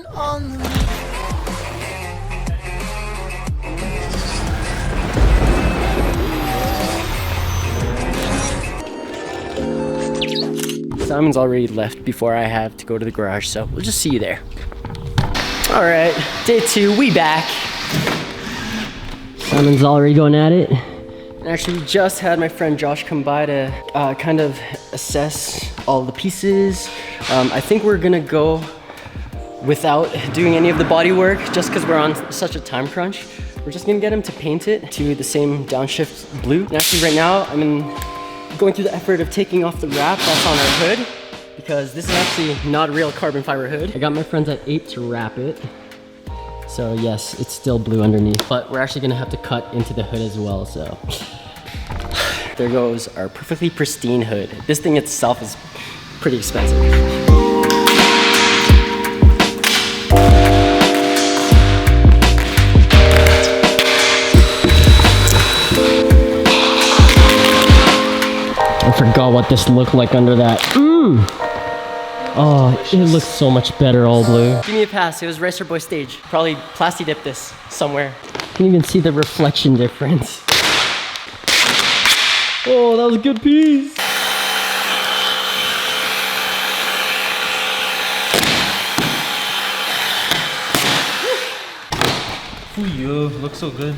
on the Simon's already left before I have to go to the garage, so we'll just see you there. All right, day 2, we back. Simon's already going at it. And actually, we just had my friend Josh come by to kind of assess all the pieces. I think we're gonna go without doing any of the body work just because we're on such a time crunch. We're just gonna get him to paint it to the same downshift blue. And actually right now, going through the effort of taking off the wrap that's on our hood because this is actually not a real carbon fiber hood. I got my friends at 8 to wrap it. So yes, it's still blue underneath, but we're actually gonna have to cut into the hood as well, so. There goes our perfectly pristine hood. This thing itself is pretty expensive. I forgot what this looked like under that. Oh, it looks so much better all blue. Give me a pass, it was Racer Boy stage. Probably plasti dipped this somewhere. You can even see the reflection difference. Oh, that was a good piece. Ooh, you look so good.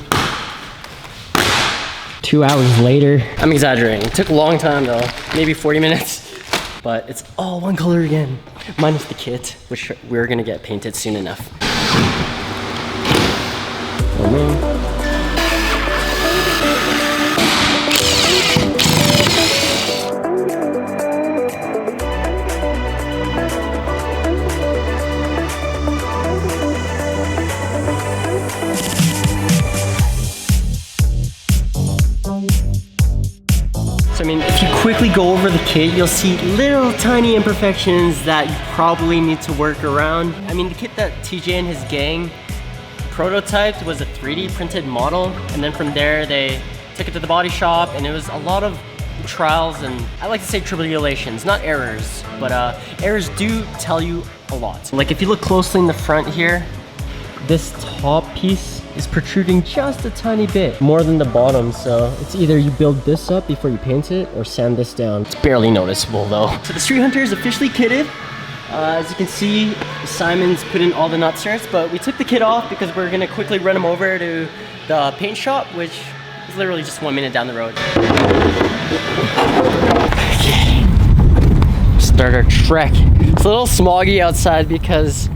2 hours later. I'm exaggerating. It took a long time though, maybe 40 minutes. But it's all one color again. Minus the kit, which we're gonna get painted soon enough. Oh no. So I mean, if you quickly go over the kit, you'll see little tiny imperfections that you probably need to work around. I mean, the kit that TJ and his gang prototyped was a 3D printed model, and then from there they took it to the body shop, and it was a lot of trials and I like to say tribulations, not errors, but errors do tell you a lot. Like if you look closely in the front here, this top piece is protruding just a tiny bit more than the bottom, so it's either you build this up before you paint it or sand this down. It's barely noticeable though. So the Street Hunter is officially kitted. As you can see, Simon's put in all the nut certs, but we took the kit off because we're gonna quickly run them over to the paint shop, which is literally just 1 minute down the road. Okay. Start our trek. It's a little smoggy outside because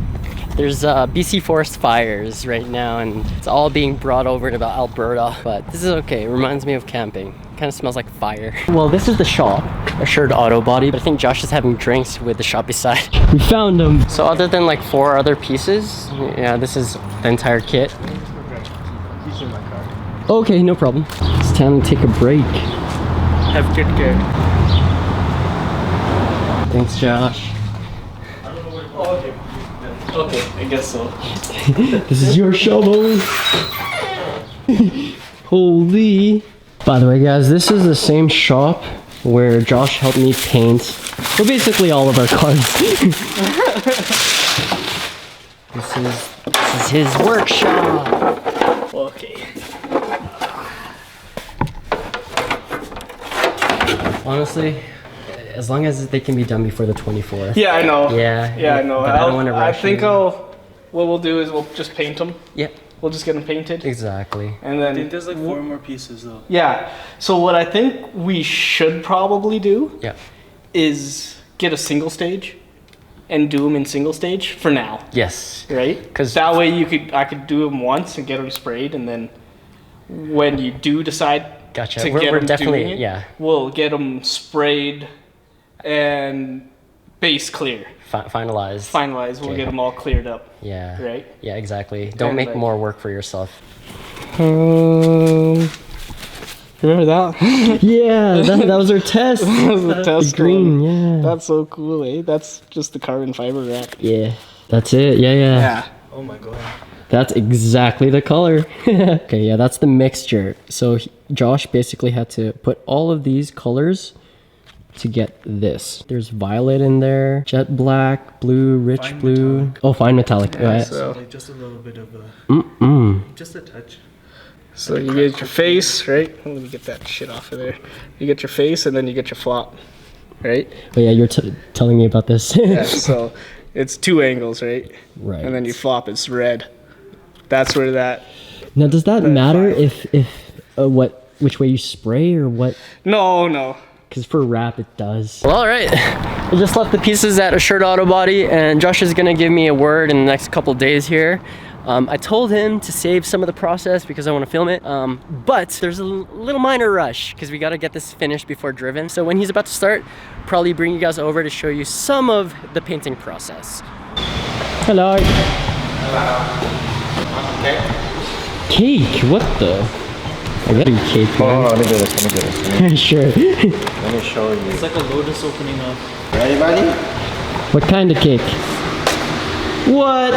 there's BC forest fires right now, and it's all being brought over to Alberta, but this is okay. It reminds me of camping. Kind of smells like fire. Well, this is the shop, Assured Auto Body, but I think Josh is having drinks with the shop beside. We found them. So other than like 4 other pieces, yeah, this is the entire kit. He's in my car. Okay, no problem. It's time to take a break. Have good care. Thanks, Josh. Okay, I guess so. This is your shovel. Holy. By the way, guys, this is the same shop where Josh helped me paint, well, basically all of our cars. This is his workshop. Okay. Honestly, as long as they can be done before the 24th. Yeah, I know. Yeah. Yeah, I know. But I don't want to rush. I think what we'll do is we'll just paint them. Yeah. We'll just get them painted. Exactly. And then I think there's like 4 more pieces though. Yeah. So what I think we should probably do is get a single stage and do them in single stage for now. Yes. Right? Because that way I could do them once and get them sprayed, and then when you do decide Gotcha. to We're get them definitely, doing it, yeah. we'll get them sprayed and base clear. Finalized. We'll get them all cleared up. Yeah. Right? Yeah, exactly. Don't And make like- more work for yourself. Remember that? Yeah, that was our test. That was the test green, one. yeah. That's so cool, eh? That's just the carbon fiber wrap. Yeah, that's it. Yeah. Oh my god. That's exactly the color. Okay, yeah, that's the mixture. So Josh basically had to put all of these colors to get this. There's violet in there, jet black, blue, rich Fine blue. metallic. Oh, fine metallic. Yeah, Right. so- Like just a little bit of a, just a touch. So you get your face, right? Let me get that shit off of there. You get your face and then you get your flop, right? But yeah, you're telling me about this. Yeah, so it's 2 angles, right? Right. And then you flop, it's red. That's where that... Now, does that matter if which way you spray or what? No. Because for wrap, it does. Well, all right. I just left the pieces at Assured Auto Body, and Josh is gonna give me a word in the next couple days here. I told him to save some of the process because I want to film it, but there's a little minor rush because we got to get this finished before driven. So when he's about to start, probably bring you guys over to show you some of the painting process. Hello. Cake? What the? I got a cake, man. Let me do this. Sure. Let me show you. It's like a lotus opening up. Ready, buddy? What kind of cake? What?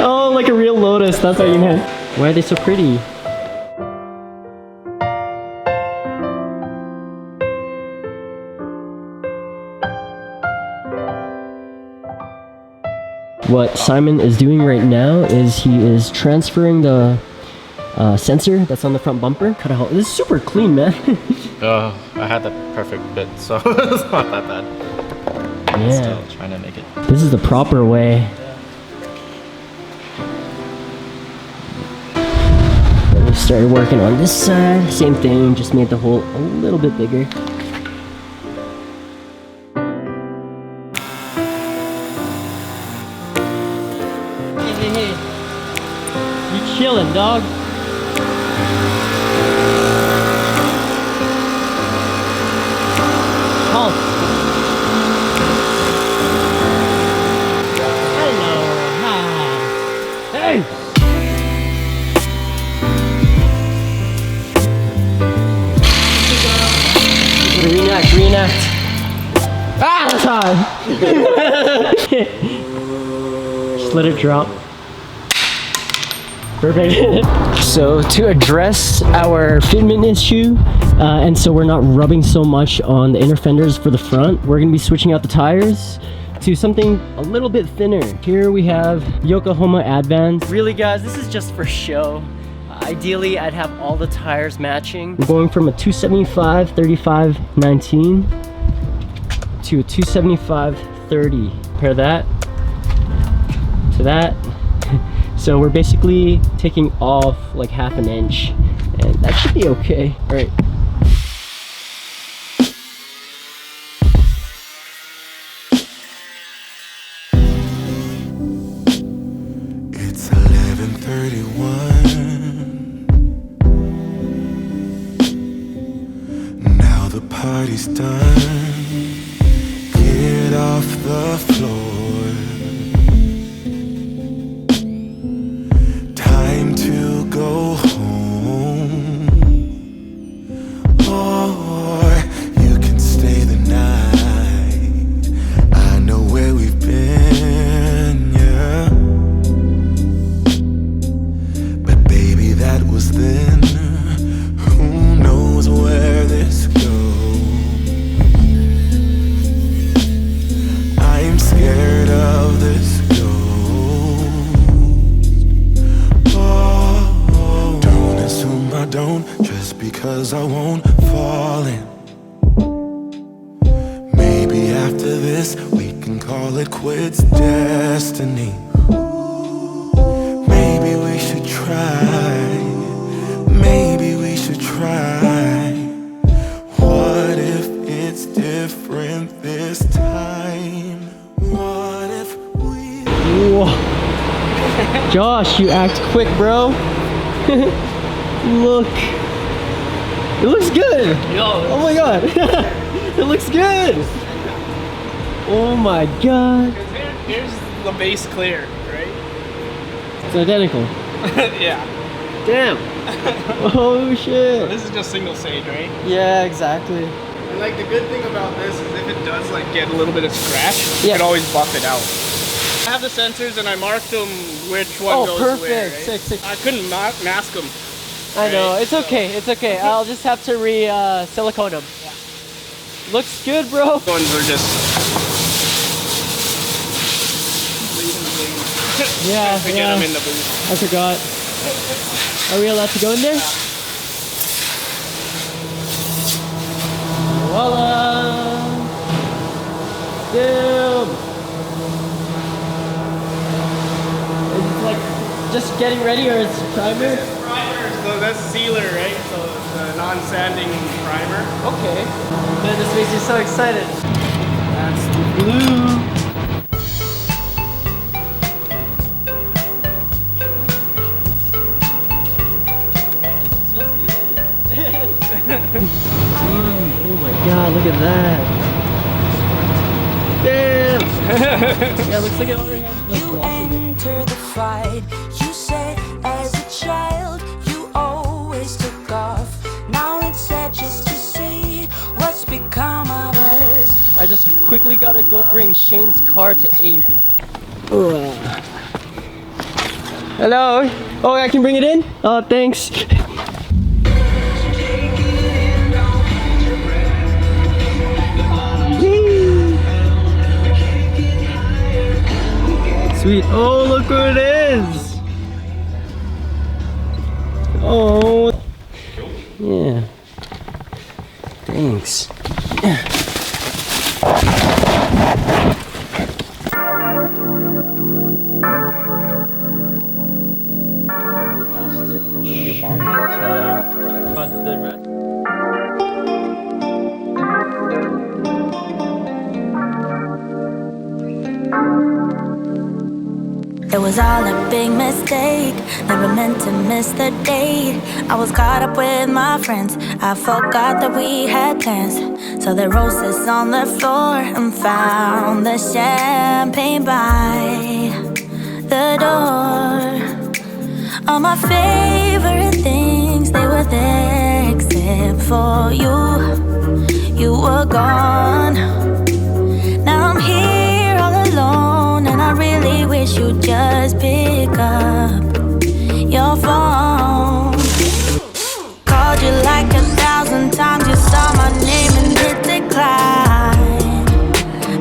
Oh, like a real lotus. That's what you meant. Why are they so pretty? What Simon is doing right now is he is transferring the sensor that's on the front bumper. Cut a hole. This is super clean, man. I had the perfect bit, so it's not that bad. Yeah. Still trying to make it. This is the proper way. Then we started working on this side. Same thing, just made the hole a little bit bigger. Hey. You chilling, dog? Halt. Hello, hi. Hey! Reenact. Ah, that's hot. Just let it drop. Perfect. So to address our fitment issue, and so we're not rubbing so much on the inner fenders for the front, we're gonna be switching out the tires to something a little bit thinner. Here we have Yokohama Advance. Really guys, this is just for show. Ideally, I'd have all the tires matching. We're going from a 275 35 19 to a 275 30. Compare that to that. So we're basically taking off like half an inch, and that should be okay. All right. It's 11:31. Now the party's done. Get off the floor. Time to go home, or you can stay the night. I know where we've been, yeah. But baby, that was then. Who knows where this goes? I'm scared of this. I don't, just because I won't fall in. Maybe after this we can call it quits, destiny. Maybe we should try. Maybe we should try. What if it's different this time? What if we... Whoa. Josh, you act quick, bro. Look. It looks good. Yo. Oh my god. It looks good. Oh my god. Here's the base clear, right? It's identical. Yeah. Damn. Oh shit. This is just single stage, right? Yeah, exactly. And like the good thing about this is if it does like get a little bit of scratch, you Yeah. can always buff it out. I have the sensors and I marked them which one goes perfect. where. Right? Sick. I couldn't mask them. I know. It's okay. It's okay. I'll just have to silicone them. Looks good, bro. Ones are just Yeah, to get them in the booth. I forgot. Are we allowed to go in there? Voila! Boom! Is it like just getting ready, or is it primer? Primer, so that's sealer, right? So it's a non-sanding primer. Okay. Man, this makes me so excited. That's the blue. Oh my god, look at that. Damn! Yeah, looks like it already has like You blossom in it. enter the fight. You said as a child you always took off. Now it's sad just to see what's become of us. I just quickly gotta go bring Shane's car to Abe. Hello? Oh, I can bring it in? Oh, thanks. Sweet. Oh, look who it is. Oh. Yeah. Thanks. It was all a big mistake. Never meant to miss the date. I was caught up with my friends. I forgot that we had plans. So the roses on the floor and found the champagne by the door. All my favorite things, they were there except for you. You were gone. Now I'm here all alone, and I really wish you'd just pick up your phone. Called you like 1,000 times, you saw my name and hit decline.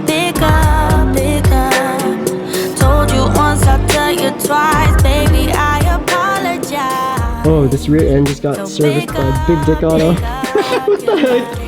Pick up, pick up. Told you once, I'll tell you twice, baby, I apologize. Oh, this rear end just got serviced by Big Dick Auto. What the heck?